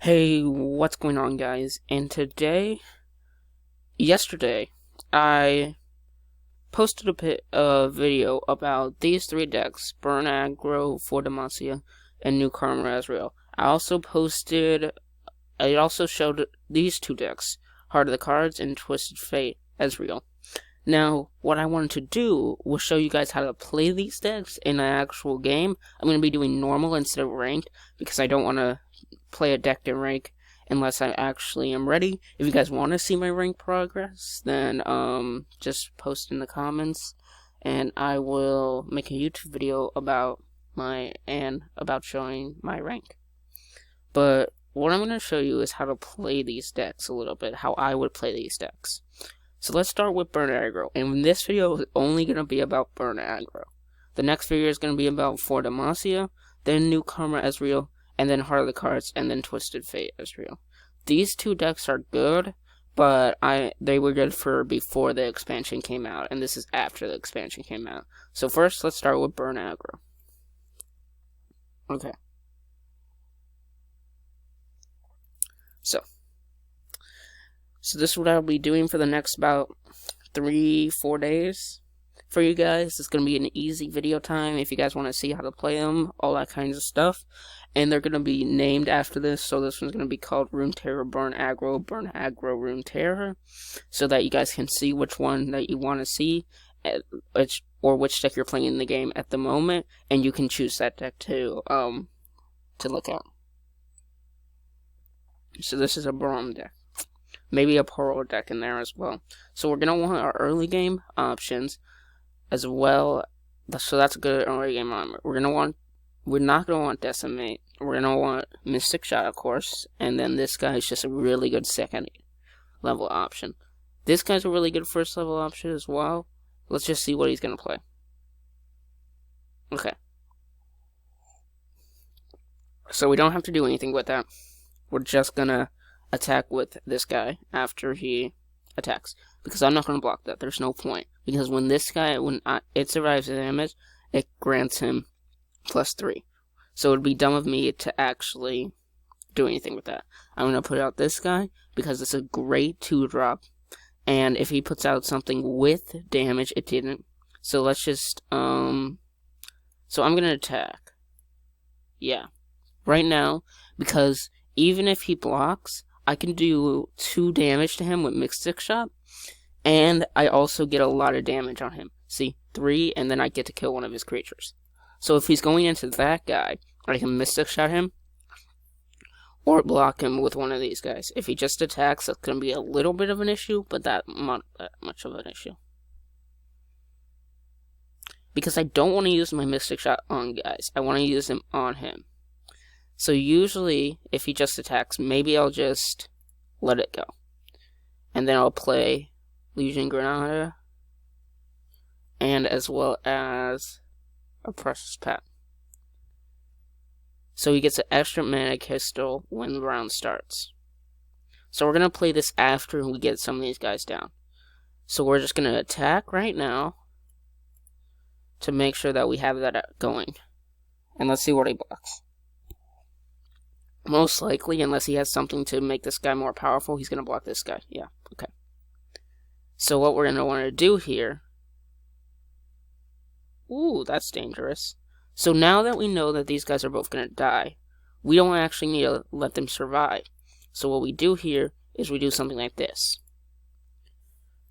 Hey, what's going on, guys? And yesterday, I posted a video about these three decks: Burn Aggro, For Demacia, and New Karma Azrael. I also showed these two decks: Heart of the Cards and Twisted Fate Ezreal. Now, what I wanted to do was show you guys how to play these decks in an actual game. I'm going to be doing normal instead of ranked because I don't want to play a deck in rank unless I actually am ready. If you guys want to see my rank progress, then just post in the comments and I will make a YouTube video about showing my rank. But what I'm going to show you is how to play these decks a little bit, how I would play these decks. So let's start with Burn Aggro, and this video is only going to be about Burn Aggro. The next video is going to be about For Demacia, then New Karma Ezreal, and then Heart of the Cards, and then Twisted Fate Ezreal. These two decks are good, but they were good for before the expansion came out, and this is after the expansion came out. So first, let's start with Burn Aggro. Okay. So this is what I'll be doing for the next about 3-4 days for you guys. It's going to be an easy video time if you guys want to see how to play them, all that kinds of stuff. And they're going to be named after this, so this one's going to be called Runeterra Burn Aggro Runeterra, so that you guys can see which one that you want to see, or which deck you're playing in the game at the moment, and you can choose that deck to look at. So this is a Braum deck. Maybe a Pearl deck in there as well. So we're going to want our early game options as well. So that's a good early game armor. We're not going to want Decimate. We're going to want Mystic Shot, of course. And then this guy is just a really good second level option. This guy's a really good first level option as well. Let's just see what he's going to play. Okay. So we don't have to do anything with that. We're just going to attack with this guy after he attacks, because I'm not going to block that. There's no point, because when this guy, it survives the damage, it grants him +3. So it would be dumb of me to actually do anything with that. I'm going to put out this guy because it's a great 2-drop, and if he puts out something with damage, it didn't. So let's just so I'm going to attack. Yeah, right now, because even if he blocks, I can do 2 damage to him with Mystic Shot, and I also get a lot of damage on him. See, 3, and then I get to kill one of his creatures. So if he's going into that guy, I can Mystic Shot him, or block him with one of these guys. If he just attacks, that's going to be a little bit of an issue, but not that much of an issue. Because I don't want to use my Mystic Shot on guys. I want to use them on him. So usually, if he just attacks, maybe I'll just let it go. And then I'll play Legion Granada, and as well as a Precious Pet. So he gets an extra mana crystal when the round starts. So we're going to play this after we get some of these guys down. So we're just going to attack right now to make sure that we have that going. And let's see what he blocks. Most likely, unless he has something to make this guy more powerful, he's going to block this guy. Yeah, okay. So what we're going to want to do here... Ooh, that's dangerous. So now that we know that these guys are both going to die, we don't actually need to let them survive. So what we do here is we do something like this.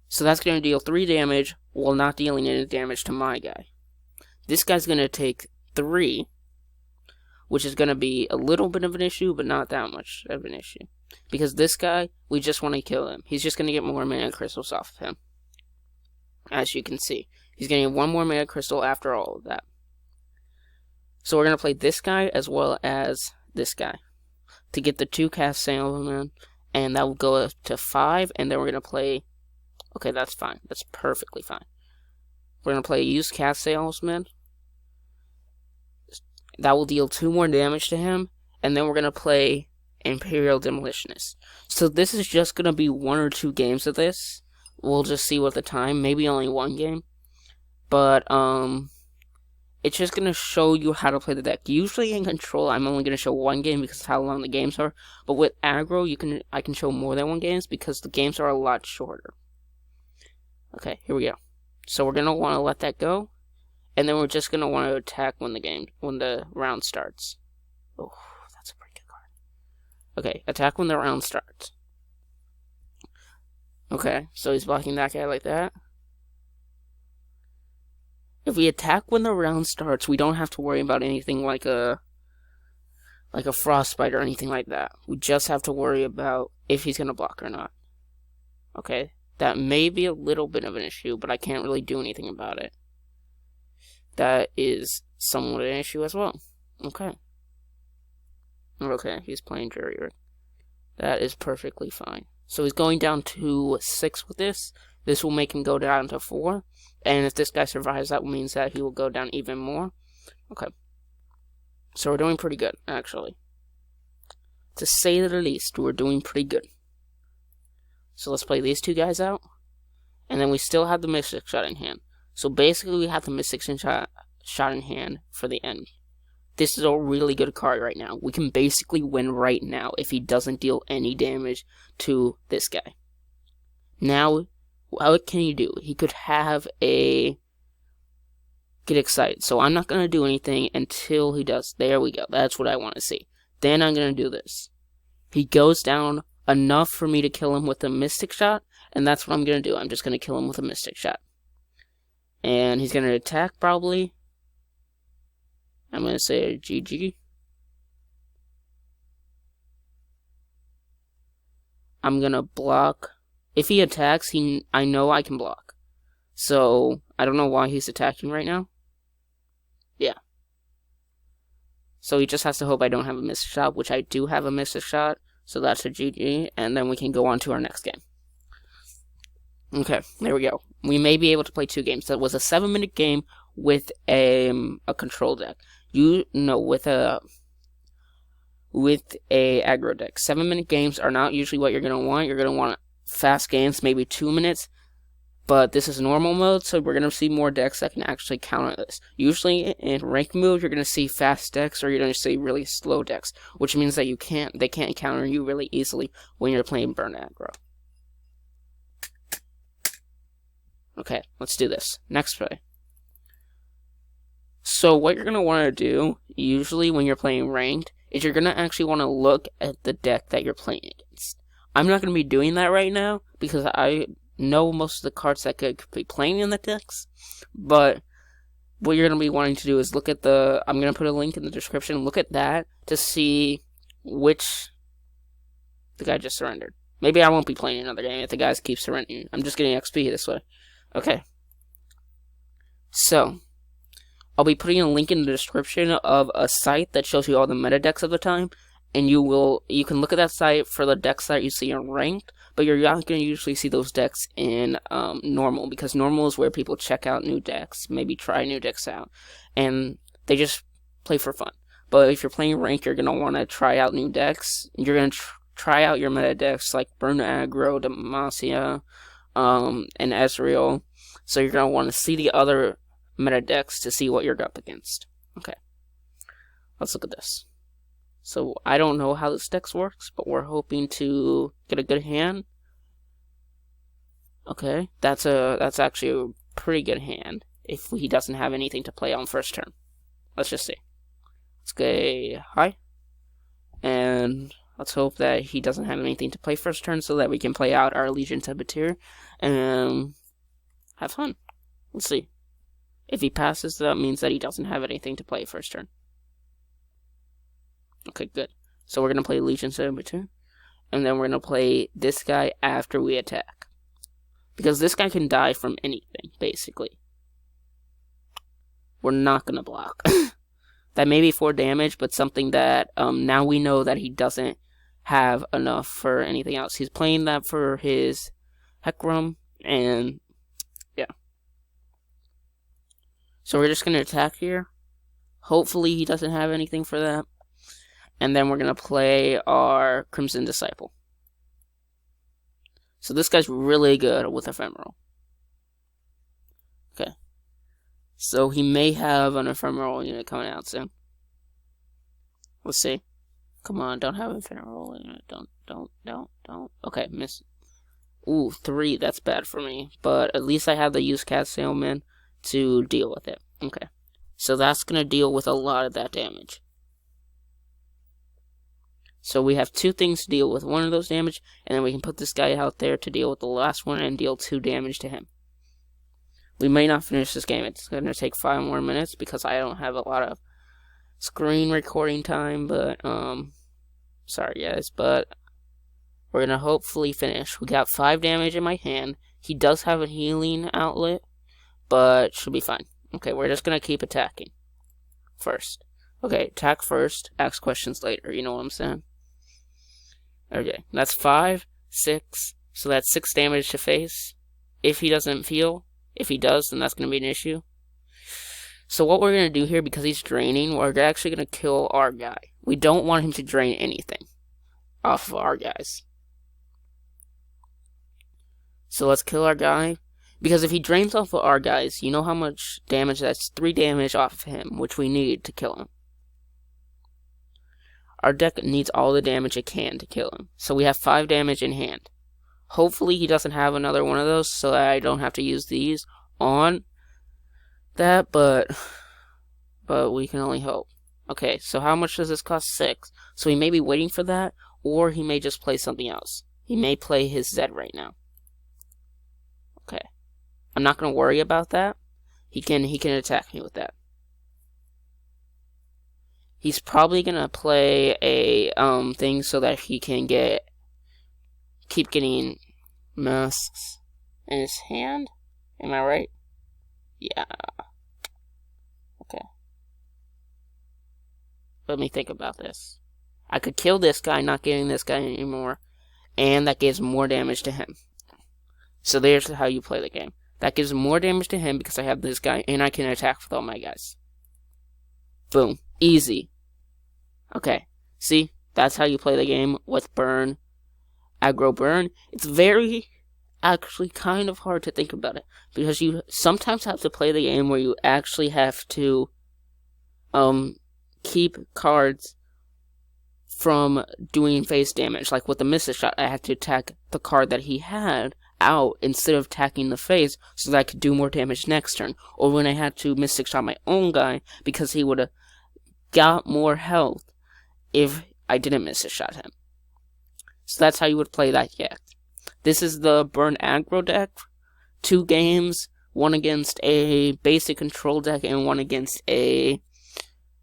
So that's going to deal 3 damage while not dealing any damage to my guy. This guy's going to take 3... which is going to be a little bit of an issue, but not that much of an issue. Because this guy, we just want to kill him. He's just going to get more mana crystals off of him. As you can see. He's going to get 1 more mana crystal after all of that. So we're going to play this guy as well as this guy. To get the 2 cast salesmen. And that will go up to 5. And then we're going to play... Okay, that's fine. That's perfectly fine. We're going to play use cast salesman. That will deal 2 more damage to him, and then we're going to play Imperial Demolitionist. So this is just going to be 1 or 2 games of this. We'll just see what the time, maybe only 1 game. But, it's just going to show you how to play the deck. Usually in Control, I'm only going to show one game because of how long the games are. But with Aggro, I can show more than one games because the games are a lot shorter. Okay, here we go. So we're going to want to let that go. And then we're just going to want to attack when the round starts. Oh, that's a pretty good card. Okay, attack when the round starts. Okay, so he's blocking that guy like that. If we attack when the round starts, we don't have to worry about anything like a frostbite or anything like that. We just have to worry about if he's going to block or not. Okay, that may be a little bit of an issue, but I can't really do anything about it. That is somewhat an issue as well. Okay. Okay, he's playing jury rig. That is perfectly fine. So he's going down to 6 with this. This will make him go down to 4. And if this guy survives, that means that he will go down even more. Okay. So we're doing pretty good, actually. To say the least, we're doing pretty good. So let's play these two guys out. And then we still have the Mystic Shot in hand. So basically, we have the Mystic Shot in hand for the end. This is a really good card right now. We can basically win right now if he doesn't deal any damage to this guy. Now, what can he do? He could have a get excited. So I'm not going to do anything until he does. There we go. That's what I want to see. Then I'm going to do this. He goes down enough for me to kill him with a Mystic Shot, and that's what I'm going to do. I'm just going to kill him with a Mystic Shot. And he's going to attack probably. I'm going to say GG. I'm going to block. If he attacks, I know I can block. So, I don't know why he's attacking right now. Yeah. So he just has to hope I don't have a Mystic Shot, which I do have a Mystic Shot. So that's a GG, and then we can go on to our next game. Okay, there we go. We may be able to play 2 games. That was a 7-minute game with a control deck. With a aggro deck. 7-minute games are not usually what you're going to want. You're going to want fast games, maybe 2 minutes. But this is normal mode, so we're going to see more decks that can actually counter this. Usually in rank mode, you're going to see fast decks, or you're going to see really slow decks, which means that they can't counter you really easily when you're playing burn aggro. Okay, let's do this. Next play. So what you're going to want to do, usually when you're playing ranked, is you're going to actually want to look at the deck that you're playing against. I'm not going to be doing that right now, because I know most of the cards that could be playing in the decks, but what you're going to be wanting to do is look at I'm going to put a link in the description, look at that to see which the guy just surrendered. Maybe I won't be playing another game if the guys keep surrendering. I'm just getting XP this way. Okay. So, I'll be putting a link in the description of a site that shows you all the meta decks of the time, and you can look at that site for the decks that you see in ranked, but you're not going to usually see those decks in normal, because normal is where people check out new decks, maybe try new decks out, and they just play for fun. But if you're playing ranked, you're going to want to try out new decks. You're going to try out your meta decks like Burn Aggro, Demacia, and Ezreal. So you're going to want to see the other meta decks to see what you're up against. Okay, let's look at this. So I don't know how this deck works, but we're hoping to get a good hand. Okay, that's actually a pretty good hand if he doesn't have anything to play on first turn. Let's just see. Let's go high, and let's hope that he doesn't have anything to play first turn, so that we can play out our Allegiance Saboteur and have fun. Let's see. If he passes, that means that he doesn't have anything to play first turn. Okay, good. So we're going to play Allegiance Saboteur, and then we're going to play this guy after we attack. Because this guy can die from anything, basically. We're not going to block. That may be 4 damage, but something that now we know that he doesn't have enough for anything else. He's playing that for his Hecarim, and yeah. So we're just going to attack here. Hopefully he doesn't have anything for that. And then we're going to play our Crimson Disciple. So this guy's really good with Ephemeral. Okay. So he may have an ephemeral unit coming out soon. Let's see. Come on, don't have ephemeral unit. Don't. Okay, miss. Ooh, 3. That's bad for me. But at least I have the use cat sailman to deal with it. Okay. So that's going to deal with a lot of that damage. So we have 2 things to deal with. 1 of those damage, and then we can put this guy out there to deal with the last one and deal 2 damage to him. We may not finish this game. It's going to take 5 more minutes because I don't have a lot of screen recording time, but, sorry guys, but we're going to hopefully finish. We got 5 damage in my hand. He does have a healing outlet, but should be fine. Okay, we're just going to keep attacking first. Okay, attack first, ask questions later, you know what I'm saying? Okay, that's 5, 6, so that's 6 damage to face. If he doesn't heal, if he does, then that's going to be an issue. So what we're going to do here, because he's draining, we're actually going to kill our guy. We don't want him to drain anything off of our guys. So let's kill our guy. Because if he drains off of our guys, you know how much damage? That's 3 damage off of him, which we need to kill him. Our deck needs all the damage it can to kill him. So we have 5 damage in hand. Hopefully he doesn't have another one of those so that I don't have to use these on that, but we can only hope. Okay, so how much does this cost? 6. So he may be waiting for that, or he may just play something else. He may play his Zed right now. Okay. I'm not going to worry about that. He can attack me with that. He's probably going to play a thing so that he can keep getting masks in his hand. Am I right? Yeah. Okay. Let me think about this. I could kill this guy, not getting this guy anymore, and that gives more damage to him. So there's how you play the game. That gives more damage to him because I have this guy, and I can attack with all my guys. Boom. Easy. Okay. See? That's how you play the game with burn. Aggro burn. It's very, actually kind of hard to think about it. Because you sometimes have to play the game where you actually have to keep cards from doing face damage. Like with the Mystic Shot, I had to attack the card that he had out instead of attacking the face so that I could do more damage next turn. Or when I had to Mystic Shot my own guy because he would have got more health if I didn't Mystic Shot him. So that's how you would play that deck. This is the Burn Aggro deck. 2 games, 1 against a basic control deck and 1 against a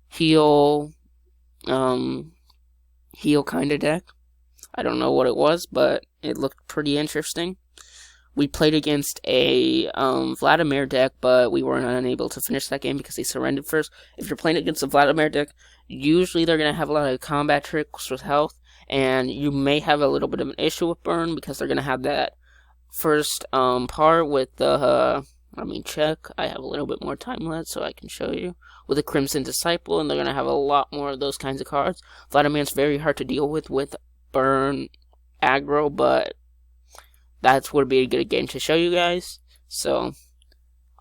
heal kind of deck. I don't know what it was, but it looked pretty interesting. We played against a Vladimir deck, but we were unable to finish that game because he surrendered first. If you're playing against a Vladimir deck, usually they're going to have a lot of combat tricks with health, and you may have a little bit of an issue with burn because they're going to have that first part with the, check. I have a little bit more time left, so I can show you. With the Crimson Disciple, and they're going to have a lot more of those kinds of cards. Vladimir's very hard to deal with burn aggro, but that would be a good game to show you guys. So,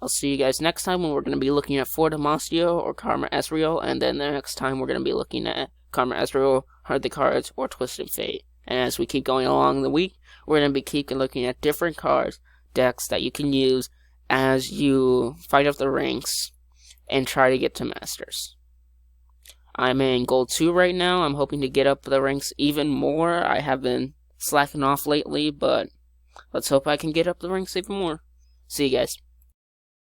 I'll see you guys next time when we're going to be looking at Fort Demasio or Karma Ezreal, and then the next time we're going to be looking at Karma Ezreal, Hard the Cards, or Twisted Fate. And as we keep going along the week, we're going to be keep looking at different cards, decks that you can use as you fight up the ranks and try to get to Masters. I'm in Gold 2 right now. I'm hoping to get up the ranks even more. I have been slacking off lately, but let's hope I can get up the ranks even more. See you guys.